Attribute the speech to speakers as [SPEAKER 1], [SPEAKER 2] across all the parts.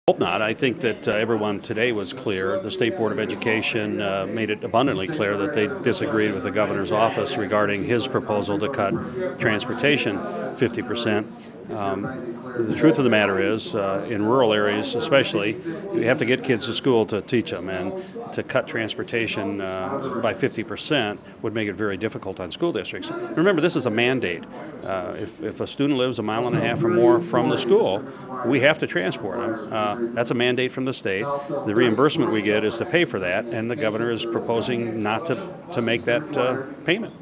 [SPEAKER 1] Hope not. I think that everyone today was clear. The State Board of Education made it abundantly clear that they disagreed with the governor's office regarding his proposal to cut transportation 50%. The truth of the matter is, in rural areas especially, you have to get kids to school to teach them, and to cut transportation by 50% would make it very difficult on school districts. Remember, this is a mandate. If a student lives a mile and a half or more from the school, we have to transport them. That's a mandate from the state. The reimbursement we get is to pay for that, and the governor is proposing not to make that payment.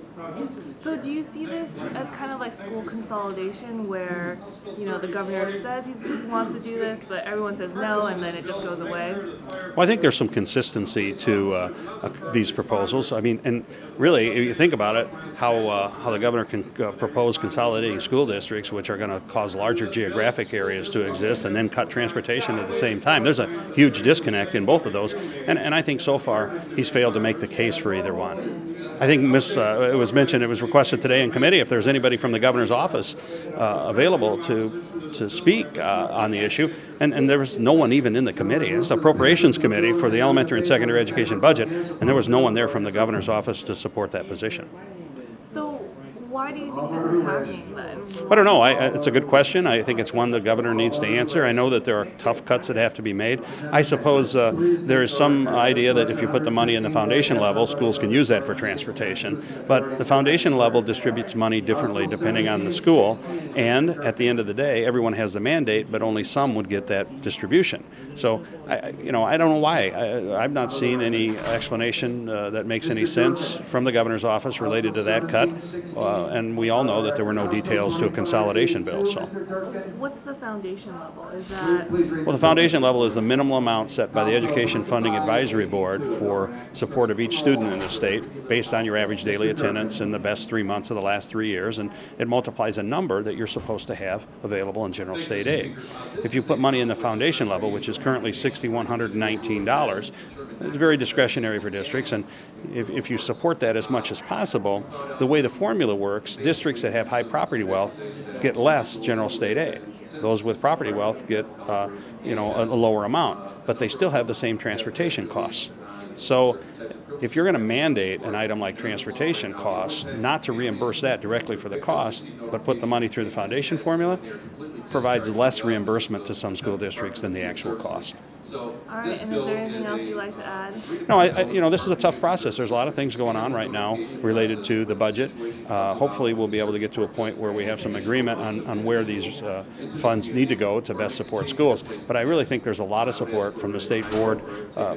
[SPEAKER 2] So do you see this as kind of like school consolidation where, the governor says he wants to do this, but everyone says no, and then it just goes away?
[SPEAKER 1] Well, I think there's some consistency to these proposals. I mean, and really, if you think about it, how the governor can propose consolidating school districts, which are going to cause larger geographic areas to exist, and then cut transportation at the same time. There's a huge disconnect in both of those, and I think so far he's failed to make the case for either one. I think it was mentioned, it was requested today in committee if there's anybody from the governor's office available to speak on the issue, and there was no one even in the committee. It's the appropriations committee for the elementary and secondary education budget, and there was no one there from the governor's office to support that position.
[SPEAKER 2] So why do you think this is happening then?
[SPEAKER 1] I don't know. It's a good question. I think it's one the governor needs to answer. I know that there are tough cuts that have to be made. I suppose there is some idea that if you put the money in the foundation level, schools can use that for transportation. But the foundation level distributes money differently depending on the school. And at the end of the day, everyone has the mandate, but only some would get that distribution. So, I don't know why. I've not seen any explanation that makes any sense from the governor's office related to that cut. And we all know that there were no details to a consolidation bill. So,
[SPEAKER 2] what's the foundation level? Is that?
[SPEAKER 1] Well, the foundation level is the minimal amount set by the Education Funding Advisory Board for support of each student in the state based on your average daily attendance in the best 3 months of the last 3 years, and it multiplies a number that you're supposed to have available in general state aid. If you put money in the foundation level, which is currently $6,119, it's very discretionary for districts, and if you support that as much as possible, the way the formula works, districts that have high property wealth get less general state aid. Those with property wealth get a lower amount, but they still have the same transportation costs. So if you're going to mandate an item like transportation costs, not to reimburse that directly for the cost, but put the money through the foundation formula, provides less reimbursement to some school districts than the actual cost.
[SPEAKER 2] All right, and is there anything else you'd like to add?
[SPEAKER 1] No, this is a tough process. There's a lot of things going on right now related to the budget. Hopefully we'll be able to get to a point where we have some agreement on where these funds need to go to best support schools. But I really think there's a lot of support from the state board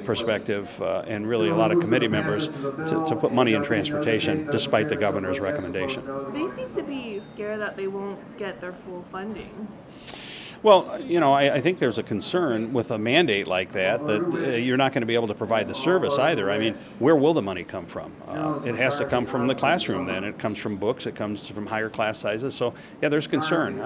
[SPEAKER 1] perspective and really a lot of committee members to put money in transportation despite the governor's recommendation.
[SPEAKER 2] They seem to be scared that they won't get their full funding.
[SPEAKER 1] Well, I think there's a concern with a mandate like that you're not going to be able to provide the service either. I mean, where will the money come from? It has to come from the classroom then. It comes from books. It comes from higher class sizes. So, yeah, there's concern.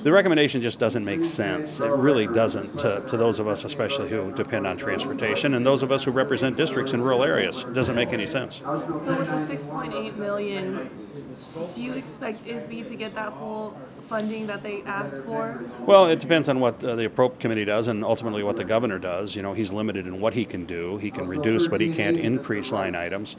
[SPEAKER 1] The recommendation just doesn't make sense. It really doesn't to those of us especially who depend on transportation and those of us who represent districts in rural areas. It doesn't make any sense.
[SPEAKER 2] So with the $6.8 million, do you expect ISB to get that full funding that they asked for?
[SPEAKER 1] Well, it depends on what the Appropriate Committee does and ultimately what the governor does. He's limited in what he can do. He can reduce, but he can't increase line items.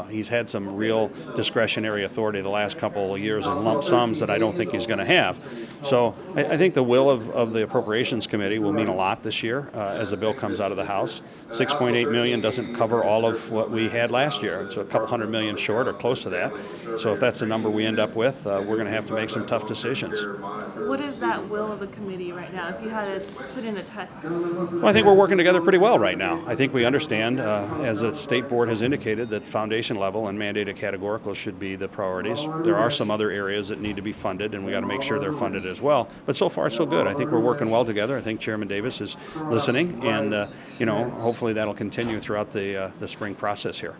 [SPEAKER 1] He's had some real discretionary authority the last couple of years in lump sums that I don't think he's going to have. So I think the will of the Appropriations Committee will mean a lot this year as the bill comes out of the House. $6.8 million doesn't cover all of what we had last year. It's a couple $100 million short or close to that. So if that's the number we end up with, we're going to have to make some tough decisions.
[SPEAKER 2] What is that will of the committee right now, if you had to put in a test?
[SPEAKER 1] Well, I think we're working together pretty well right now. I think we understand, as the state board has indicated, that foundation level and mandated categoricals should be the priorities. There are some other areas that need to be funded, and we got to make sure they're funded as well. But so far, so good. I think we're working well together. I think Chairman Davis is listening, and hopefully that'll continue throughout the spring process here.